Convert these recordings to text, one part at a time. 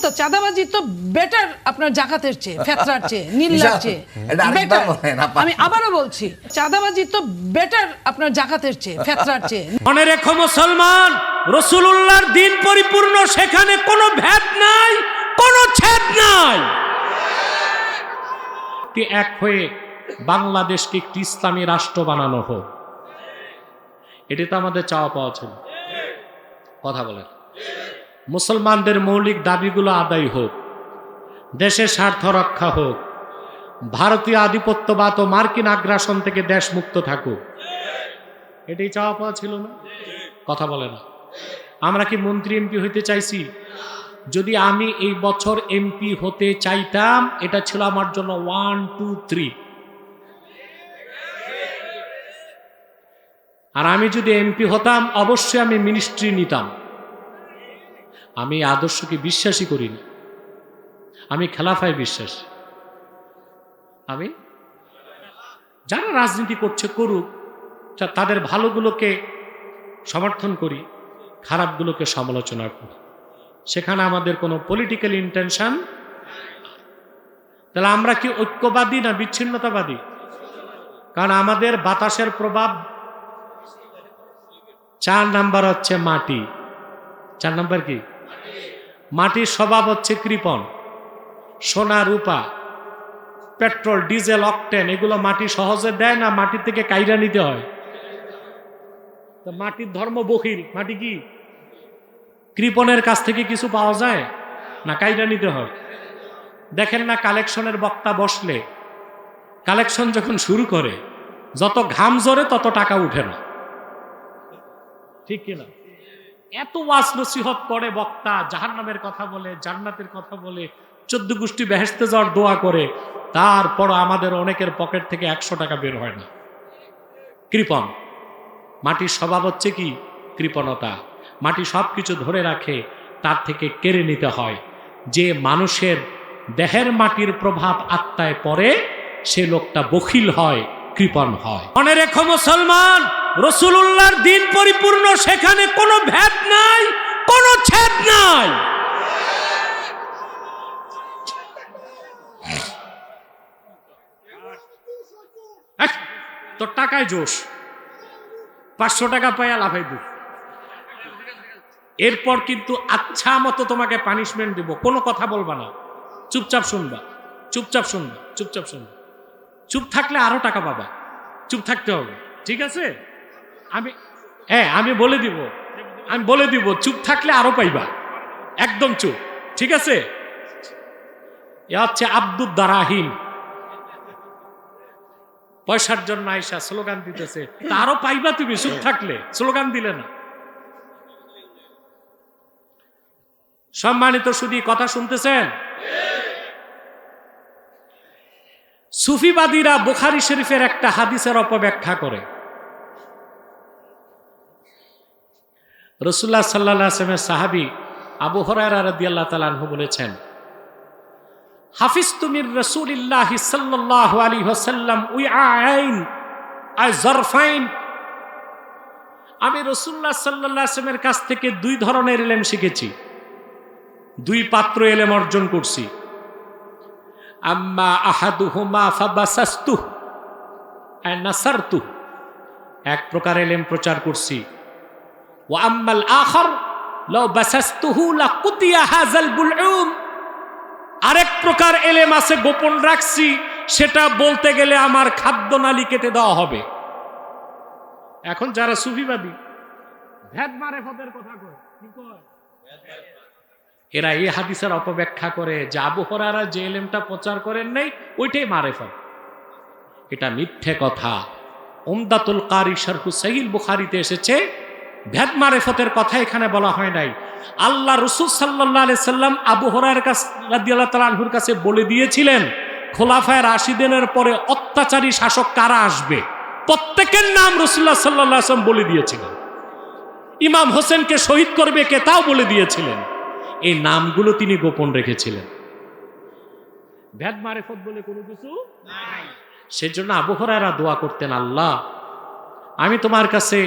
তো চাঁদাবাজি তো বেটার আপনার জাকাতের চেয়ে, ফেতরার চেয়ে, নীলার চেয়ে বেটার। আমি আবারও বলছি, চাঁদাবাজি তো বেটার আপনার জাকাতের চেয়ে, ফেতরার চেয়ে। মনে রেখো মুসলমান, রাসূলুল্লাহর দ্বীন পরিপূর্ণ, সেখানে কোনো ভেদ নাই, কোনো ছেদ নাই। এক হয়ে বাংলাদেশকে একটি ইসলামী রাষ্ট্র বানানো হোক, এটি তো আমাদের চাওয়া পাওয়া ছিল। কথা বলেন, মুসলমানদের মৌলিক দাবিগুলো আদায় হোক, দেশের স্বার্থ রক্ষা হোক, ভারতীয় আধিপত্যবাদ ও মার্কিন আগ্রাসন থেকে দেশ মুক্ত থাকুক, এটাই চাওয়া পাওয়া ছিল না? কথা বলে না। আমরা কি মন্ত্রী এমপি হইতে চাইছি? যদি আমি এই বছর এমপি হতে চাইতাম, এটা ছিল আমার জন্য 1, 2, 3। আর আমি যদি এমপি হতাম, অবশ্যই আমি মিনিস্ট্রি নিতাম। আমি আদর্শকে বিশ্বাসই করি না, আমি খেলাফায় বিশ্বাসী। আমি যারা রাজনীতি করছে করুক, তাদের ভালোগুলোকে সমর্থন করি, খারাপগুলোকে সমালোচনা করি, সেখানে আমাদের কোনো পলিটিক্যাল ইন্টেনশন। তাহলে আমরা কি ঐক্যবাদী না বিচ্ছিন্নতাবাদী? কারণ আমাদের বাতাসের প্রভাব 4 নাম্বার হচ্ছে মাটি। 4 নাম্বার কি? মাটির স্বভাব হচ্ছে কৃপণ। সোনা, রূপা, পেট্রোল, ডিজেল, অকটেন, এগুলো মাটি সহজে দেয় না, মাটি থেকে কাইরা নিতে হয়। তো মাটির ধর্ম বখিল। মাটি কি কৃপণের কাছ থেকে কিছু পাওয়া যায় না, কাইরা নিতে হয়। দেখেন না, কালেকশনের বক্তা বসলে, কালেকশন যখন শুরু করে, যত ঘাম জোরে তত টাকা উঠে না, ঠিক কিনা? এত ওয়াজ নসিহত করে বক্তা, জাহান্নামের কথা বলে, জান্নাতের কথা বলে, 14 গোষ্ঠী বেহেশতে যাওয়ার দোয়া করে, তারপর আমাদের অনেকের পকেট থেকে 100 টাকা বের হয় না। কৃপণ। মাটির স্বভাব হচ্ছে কি? কৃপণতা। মাটি সব কিছু ধরে রাখে, তার থেকে কেড়ে নিতে হয়। যে মানুষের দেহের মাটির প্রভাব আত্মায় পড়ে, সে লোকটা বখিল হয়, কৃপণ হয়। মনে রেখো মুসলমান, রাসূলুল্লাহর দ্বীন পরিপূর্ণ, সেখানে কোনো ভেদ নাই, কোনো ছেদ নাই। তোর টাকায় জোশ, 500 টাকা পাইয়া লাফাই দু। এরপর কিন্তু আচ্ছা মতো তোমাকে পানিশমেন্ট দিব, কোনো কথা বলবা না, চুপচাপ শুনবা, চুপচাপ শুনবা, চুপচাপ শুনবা। চুপ থাকলে আরো টাকা পাবা, চুপ থাকতে হবে, ঠিক আছে? আমি বলে দিব, চুপ থাকলে আরো পাইবা, একদম চুপ, ঠিক আছে? এ হচ্ছে আব্দুদ দারাহিম, পয়সার জন্য আয়সা স্লোগান দিতেছে, তারও পাইবা তুমি চুপ থাকলে, স্লোগান দিলে না। সম্মানিত শুধু কথা শুনতেছেন? সুফিবাদীরা বুখারী শরীফের একটা হাদিসের অপব্যাখ্যা করে। রাসূলুল্লাহ সাল্লাল্লাহু আলাইহি ওয়াসাল্লামের সাহাবী আবু হুরায়রা রাদিয়াল্লাহু তাআলা আনহু বলেছেন, হাফিজতু মির রাসূলিল্লাহি সাল্লাল্লাহু আলাইহি ওয়াসাল্লাম উইআইন আই যরফাইন। আমি রাসূলুল্লাহ সাল্লাল্লাহু আলাইহি ওয়াসাল্লামের কাছ থেকে 2 ধরনের ইলম শিখেছি, 2 পাত্র ইলম অর্জন করছি। আম্মা আহাদুহুমা ফাবাসাস্তু আই নাসারতু, এক প্রকার ইলম প্রচার করছি। ওয়া আম্মাল আখার লাউ বাসাস্তুহু লাকুতিয়া হাযাল বুলউম, আরেক প্রকার ইলম আছে গোপন রাখছি, সেটা বলতে গেলে আমার খাদ্যনালী কেটে দেওয়া হবে। এখন যারা সুফিবাদী ভেদ মারেফতের কথা কয়, কি কয়? এরা এই হাদিসের অপব্যাখ্যা করে যে আবু হুরায়রা যে ইলমটা প্রচার করেন নাই, ওইটাই মারেফত। এটা মিথ্যে কথা। উমদাতুল কারি শারহু সহিহ বুখারীতে এসেছে, ভেদ মারেফতের কথা এখানে বলা হয় নাই। আল্লাহ রাসূল সাল্লাল্লাহু আলাইহি সাল্লাম আবু হুরায়রা রাদিয়াল্লাহু তাআলা আনহুর কাছে বলে দিয়েছিলেন, খোলাফায়ে রাশিদিনের পরে অত্যাচারী শাসক কারা আসবে, প্রত্যেকের নাম রাসূলুল্লাহ সাল্লাল্লাহু আলাইহি ওয়াসাল্লাম বলে দিয়েছিলেন। ইমাম হোসেনকে শহীদ করবে কে, তাও বলে দিয়েছিলেন। এই নামগুলো তিনি গোপন রেখেছিলেন। ভেদ মারেফত বলে কোনো কিছু নাই। সেজন্য আবু হুরায়রা দোয়া করতেন, আল্লাহ আমি তোমার কাছে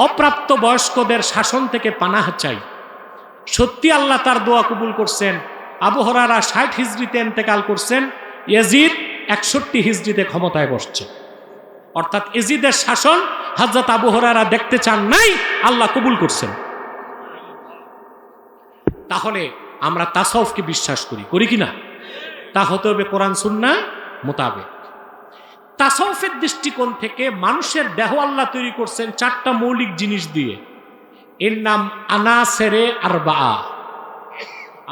অপ্রাপ্ত বয়স্কদের শাসন থেকে পানাহ চাই। সত্যি আল্লাহ তার দোয়া কবুল করছেন। আবু হুরায়রা 60 হিজরিতে ইন্তেকাল করছেন, ইয়াজিদ 61 হিজরিতে ক্ষমতায় বসছে। অর্থাৎ ইয়াজিদের শাসন হযরত আবু হুরায়রা দেখতে চান নাই, আল্লাহ কবুল করছেন। তাহলে আমরা তাসাউফকে বিশ্বাস করি কিনা? তা হতে হবে কোরআন সুন্নাহ মোতাবেক। তাসাউফের দৃষ্টিকোণ থেকে মানুষের দেহ আল্লাহ তৈরি করছেন 4টা মৌলিক জিনিস দিয়ে। এর নাম আনাসেরে আরবা।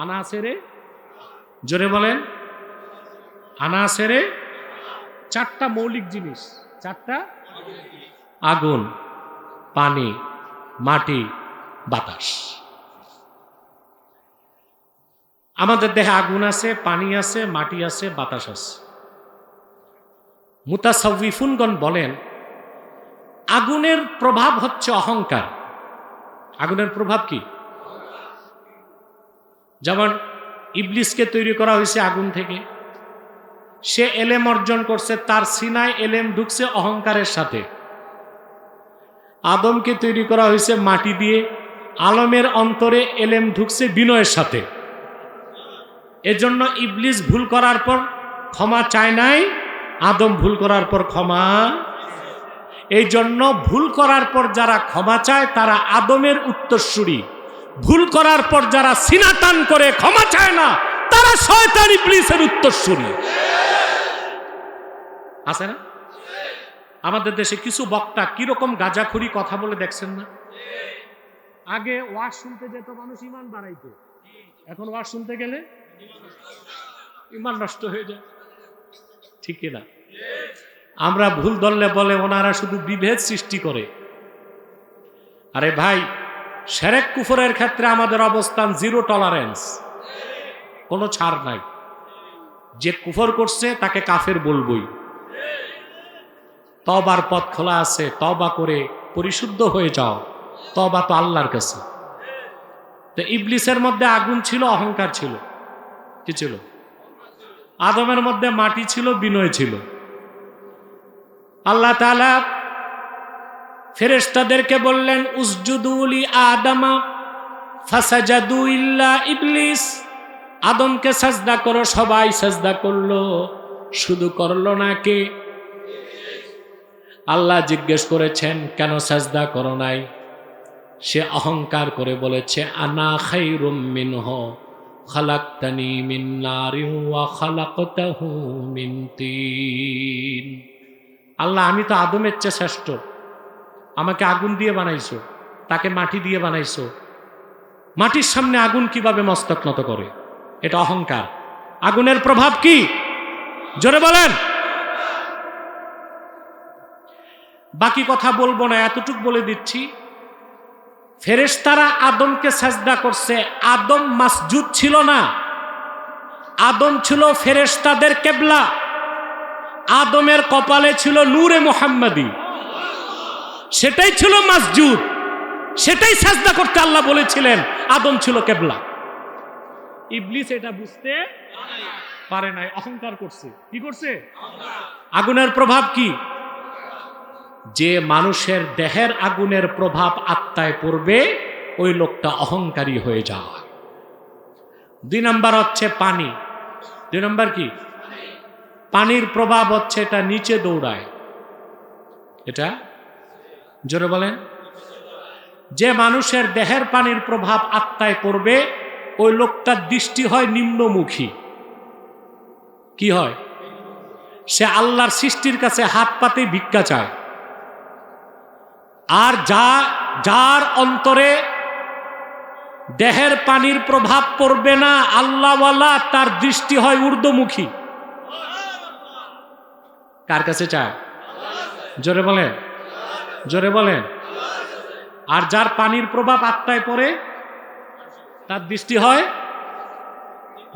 আনাসেরে, জোরে বলেন, আনাসেরে 4টা মৌলিক জিনিস। 4টা: আগুন, পানি, মাটি, বাতাস। আমাদের দেহে আগুন আছে, পানি আছে, মাটি আছে, বাতাস আছে। মুতাসাউফিফুনগণ বলেন আগুনের প্রভাব হচ্ছে অহংকার। আগুনের প্রভাব কি? যেমন ইবলিসকে তৈরি করা হয়েছে আগুন থেকে, সে এলেম অর্জন করছে, তার সিনায় এলেম ঢুকছে অহংকারের সাথে। আদমকে তৈরি করা হয়েছে মাটি দিয়ে, আলমের অন্তরে এলেম ঢুকছে বিনয়ের সাথে। এজন্য ইবলিস ভুল করার পর ক্ষমা চায় নাই, আদম ভুল করার পর ক্ষমা। এই জন্য ভুল করার পর যারা ক্ষমা চায় তারা আদমের উত্তরসূরি, ভুল করার পর যারা সিনা টান করে ক্ষমা চায় না তারা শয়তান ইবলিসের উত্তরসূরি। আছে না? আমাদের দেশে কিছু বক্তা কিরকম গাঁজাখুরি কথা বলে দেখছেন না? আগে ওয়াজ শুনতে যেত মানুষ, ইমান বাড়াইতো। এখন ওয়াজ শুনতে গেলে ইমান নষ্ট হয়ে যায়। ঠিক না? আমরা ভুল ধরলে বলে ওনারা শুধু বিভেদ সৃষ্টি করে। আরে ভাই, শিরক কুফরের ক্ষেত্রে আমাদের অবস্থান জিরো টলারেন্স, কোনো ছাড় নাই। যে কুফর করছে তাকে কাফের বলবই। তওবার পথ খোলা আছে, তওবা করে পরিশুদ্ধ হয়ে যাও। তওবা তো আল্লাহর কাছে। তো ইবলিসের মধ্যে আগুন ছিল, অহংকার ছিল। কি ছিল? আদমের মধ্যে মাটি ছিল, বিনয় ছিল। আল্লাহ তাআলা ফেরেশতাদেরকে বললেন উসজুদু লি আদামা ফাসাজাদু ইল্লা ইবলিস, আদমকে সাজদা করো। সবাই সাজদা করলো, শুধু করলো না কে? আল্লাহ জিজ্ঞেস করেছেন কেন সাজদা করো নাই? সে অহংকার করে বলেছে আনা খায়রুম মিনহু খালাকতানি মিন নারিন ওয়া খালাকতাহু মিন তিন। আল্লাহ, আমি তো আদমের চেয়ে শ্রেষ্ঠ। আমাকে আগুন দিয়ে বানাইছো, তাকে মাটি দিয়ে বানাইছো। মাটির সামনে আগুন কিভাবে মস্তক নত করে? এটা অহংকার। আগুনের প্রভাব কি? জোরে বলেন। বাকি কথা বলবো না, এতটুক বলে দিচ্ছি। ফেরেশতারা আদমকে সাজদা করছে। আদম মাসজুদ ছিল না, আদম ছিল ফেরেশতাদের কিবলা। আদমের কপালে ছিল নূরে মুহাম্মাদি, সেটাই ছিল মাসজুদ, সেটাই সাজদা করতে আল্লাহ বলেছিলেন। আদম ছিল কিবলা। ইবলিস এটা বুঝতে পারে নাই, অহংকার করছে। কি করছে? আগুনের প্রভাব কি? যে মানুষের দেহের আগুনের প্রভাব আত্মায় পড়বে ওই লোকটা অহংকারী হয়ে যায়। 2 নাম্বার হচ্ছে পানি। 2 নাম্বার কি? পানির প্রভাব হচ্ছে এটা নিচে দৌড়ায়। এটা জোরে বলেন। যে মানুষের দেহের পানির প্রভাব আত্মায় পড়বে ওই লোকটার দৃষ্টি হয় নিম্নমুখী। কি হয়? সে আল্লাহর সৃষ্টির কাছে হাত পাতে ভিক্ষা চায়। আর যার অন্তরে দেহের পানির প্রভাব পড়বে না, আল্লাহওয়ালা, তার দৃষ্টি হয় ঊর্ধ্বমুখী। কার কাছে চায়? জোরে বলেন, জোরে বলেন। আর যার পানির প্রভাব আত্মায় পড়ে তার দৃষ্টি হয়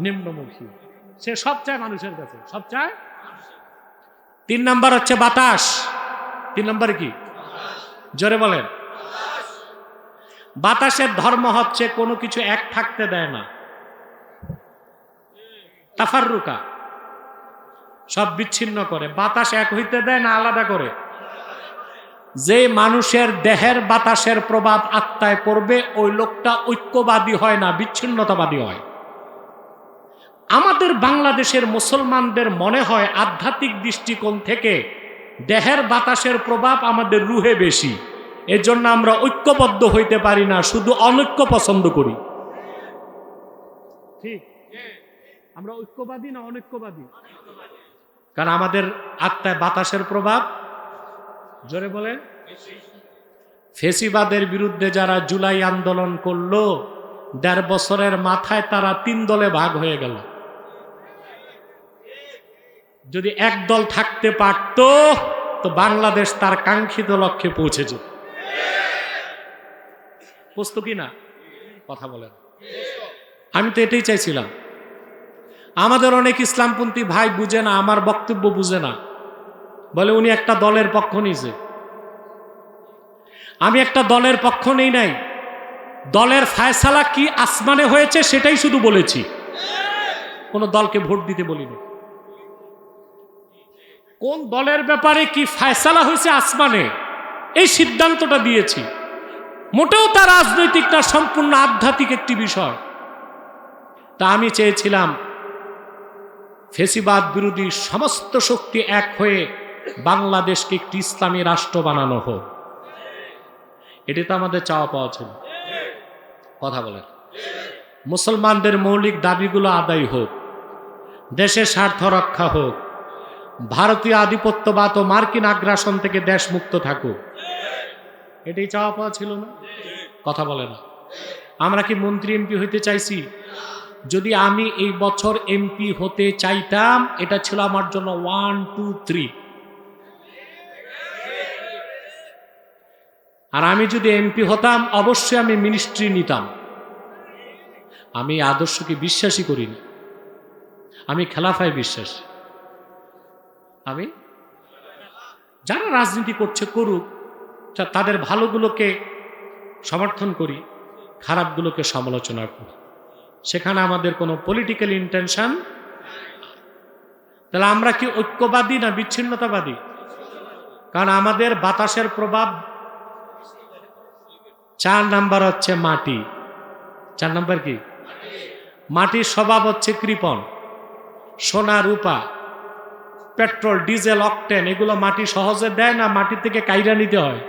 নিম্নমুখী। সে সব চায় মানুষের কাছে, সব চায়। 3 নাম্বার হচ্ছে বাতাস। 3 নাম্বার কি? জোরে বলেন। বাতাসের ধর্ম হচ্ছে কোনো কিছু এক থাকতে দেয় না, তাফাররুকা, সব বিচ্ছিন্ন করে। বাতাস এক হইতে দেয় না, আলাদা করে। যে মানুষের দেহের বাতাসের প্রভাব আত্মায় পড়বে ওই লোকটা ঐক্যবাদী হয় না, বিচ্ছিন্নতাবাদী হয়। আমাদের বাংলাদেশের মুসলমানদের মনে হয় আধ্যাত্মিক দৃষ্টিকোণ থেকে দেহের বাতাসের প্রভাব আমাদের রুহে বেশি, এর জন্য আমরা ঐক্যবদ্ধ হইতে পারি না, শুধু অনৈক্য পছন্দ করি। ঠিক, আমরা ঐক্যবাদী না অনৈক্যবাদী? কারণ আমাদের আত্মায় বাতাসের প্রভাব, জোরে বলে, ফেসিবাদের বিরুদ্ধে যারা জুলাই আন্দোলন করলো ১.৫ বছরের মাথায় তারা ৩ দলে ভাগ হয়ে গেল। যদি এক দল থাকতে পারত তো বাংলাদেশ তার কাঙ্ক্ষিত লক্ষ্যে পৌঁছে যেত। বুঝতো কি না? কথা বলেন। আমি তো এটাই চাইছিলাম। আমাদের অনেক ইসলামপন্থী ভাই বুঝে না, আমার বক্তব্য বুঝে না, বলে উনি একটা দলের পক্ষ নিয়েছে। আমি একটা দলের পক্ষ নেই নাই, দলের ফায়সালা কি আসমানে হয়েছে সেটাই শুধু বলেছি, কোন দলকে ভোট দিতে বলিনি। কোন দলের ব্যাপারে কি ফায়সালা হয়েছে আসমানে, এই সিদ্ধান্তটা দিয়েছি। মোটেও তা রাজনৈতিক না, সম্পূর্ণ আধ্যাত্মিক একটি বিষয়। তা আমি চেয়েছিলাম ফেসিবাদ বিরোধী সমস্ত শক্তি এক হয়ে বাংলাদেশকে একটি ইসলামী রাষ্ট্র বানানো হোক। এটি তো আমাদের চাওয়া পাওয়া ছিল। কথা বলেন। মুসলমানদের মৌলিক দাবিগুলো আদায় হোক, দেশের স্বার্থ রক্ষা হোক, ভারতীয় আধিপত্যবাদ ও মার্কিন আগ্রাসন থেকে দেশ মুক্ত থাকুক, এটাই চাওয়া পাওয়া ছিল না? কথা বলে না। আমরা কি মন্ত্রী এমপি হইতে চাইছি? যদি আমি এই বছর এমপি হতে চাইতাম, এটা ছিল আমার জন্য 1, 2, 3। আর আমি যদি এমপি হতাম অবশ্যই আমি মিনিস্ট্রি নিতাম। আমি আদর্শকে বিশ্বাসী করি না, আমি খেলাফায় বিশ্বাসী। আমি যারা রাজনীতি করছে করুক, তাদের ভালোগুলোকে সমর্থন করি, খারাপগুলোকে সমালোচনা করি, সেখানে আমাদের কোনো পলিটিক্যাল ইন্টেনশন। তাহলে আমরা কি ঐক্যবাদী না বিচ্ছিন্নতাবাদী? কারণ আমাদের বাতাসের প্রভাব 4 নাম্বার হচ্ছে মাটি। 4 নাম্বার কি? মাটির স্বভাব হচ্ছে কৃপণ। সোনা, রূপা, পেট্রোল, ডিজেল, অকটেন এগুলো মাটি সহজে দেয় না, মাটি থেকে কাইরা নিতে হয়।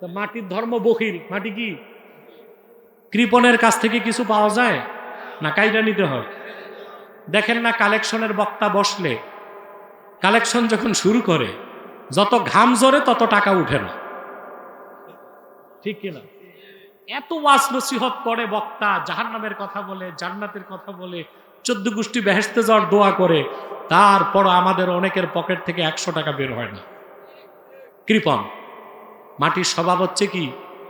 তো মাটির ধর্ম বখিল। মাটি কি কৃপণের কাছ থেকে কিছু পাওয়া যায় না, কাইরা নিতে হয়। দেখেন না, কালেকশনের বক্তা বসলে কালেকশন যখন শুরু করে যত ঘাম ঝরে তত টাকা উঠে না, ঠিক কিনা? এত ওয়াজ নসিহত করে বক্তা, জাহান্নামের কথা বলে, জান্নাতের কথা বলে, 14 গোষ্ঠী বেহেশতে যাওয়ার দোয়া করে, তারপর আমাদের অনেকের পকেট থেকে 100 টাকা বের হয় না। কৃপণ। মাটির স্বভাব হচ্ছে কি?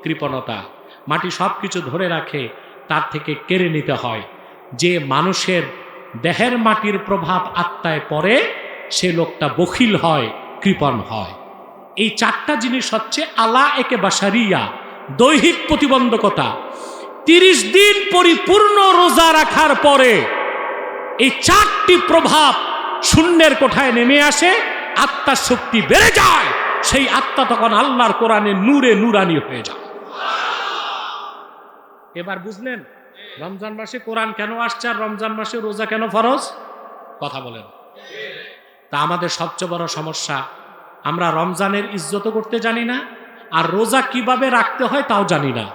কৃপণতা। মাটি সব কিছু ধরে রাখে, তার থেকে কেড়ে নিতে হয়। যে মানুষের দেহের মাটির প্রভাব আত্মায় পড়ে সে লোকটা বখিল হয়, কৃপণ হয়। এই 4টা জিনিস হচ্ছে আলা একে বাশারিয়া, দৈহিক প্রতিবন্ধকতা। 30 দিন পরিপূর্ণ রোজা রাখার পরে এই 4টি প্রভাব শূন্যের কোঠায় নেমে আসে, আত্মার শক্তি বেড়ে যায়, সেই আত্মা তখন আল্লাহর কোরআনে নূরে নূরানি হয়ে যায়। এবার বুঝলেন রমজান মাসে কোরআন কেন আসছে আর রমজান মাসে রোজা কেন ফরজ? কথা বলেন। তা আমাদের সবচেয়ে বড় সমস্যা, আমরা রমজানের ইজ্জত করতে জানি না, আর রোজা কিভাবে রাখতে হয় তাও জানি না।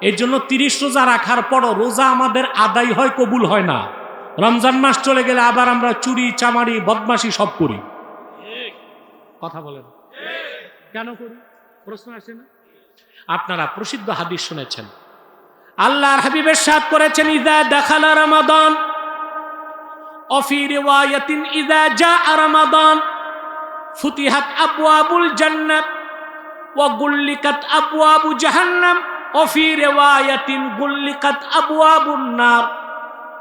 এর জন্য 30 রোজা রাখার পরও রোজা আমাদের আদায় হয়, কবুল হয় না। রমজান মাস চলে গেলে আবার আমরা চুরি, চামারি, বদমাশি সব করি। কথা বলেন, কেন করি? প্রশ্ন আসে না? আপনারা প্রসিদ্ধ হাদিস শুনেছেন, আল্লাহর হাবিব ইরশাদ করেছেন, ইযা দাখালা রমাদান ওয়া ফি রিওয়ায়াতিন ইযা জাআ রমাদান ফুতিহাত আবওয়াবুল জান্নাত ওয়া গুল্লিকাত আবওয়াবু জাহান্নাম ওয়া ফি রিওয়ায়াতিন গুল্লিকাত আবওয়াবুন নার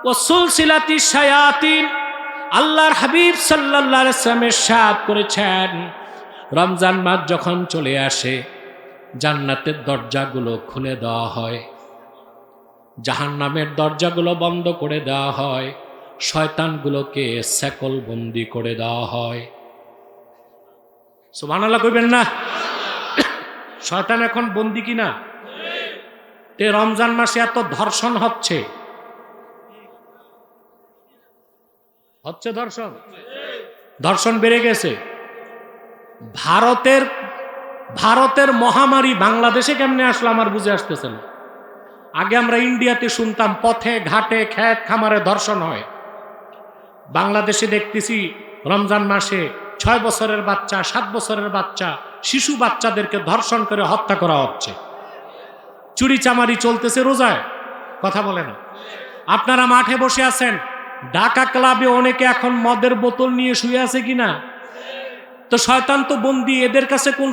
ওয়া সুলসিলাতিশ শায়াতিন। আল্লাহর হাবিব সাল্লাল্লাহু আলাইহি ওয়াসাল্লাম ইরশাদ করেছেন, রমজান মাস যখন চলে আসে জান্নাতের দরজাগুলো খুলে দেওয়া হয়, জাহান্নামের দরজাগুলো বন্ধ করে দেওয়া হয়, শয়তানগুলোকে সেকল বন্দি করে দেওয়া হয়। সুবহানাল্লাহ কইবেন না? শয়তান এখন বন্দি কিনা? তে রমজান মাসে এত ধর্ষণ হচ্ছে, হচ্ছে ধর্ষণ, ধর্ষণ বেড়ে গেছে। ভারতের মহামারী বাংলাদেশে কেমনে আসলো আমার বুঝে আসতেছে না। আগে আমরা ইন্ডিয়াতে শুনতাম পথে ঘাটে খেত খামারে ধর্ষণ হয়, বাংলাদেশে দেখতেছি রমজান মাসে 6 বছরের বাচ্চা 7 বছরের বাচ্চা শিশু বাচ্চাদেরকে ধর্ষণ করে হত্যা করা হচ্ছে, চুরি চামারি চলতেছে রোজায়, কথা বলে না। আপনারা মাঠে বসে আছেন, ঢাকা ক্লাবে অনেকে এখন মদের বোতল নিয়ে শুয়ে আছে কিনা? তো শয়তান তো বন্দী, এদের কাছে কোন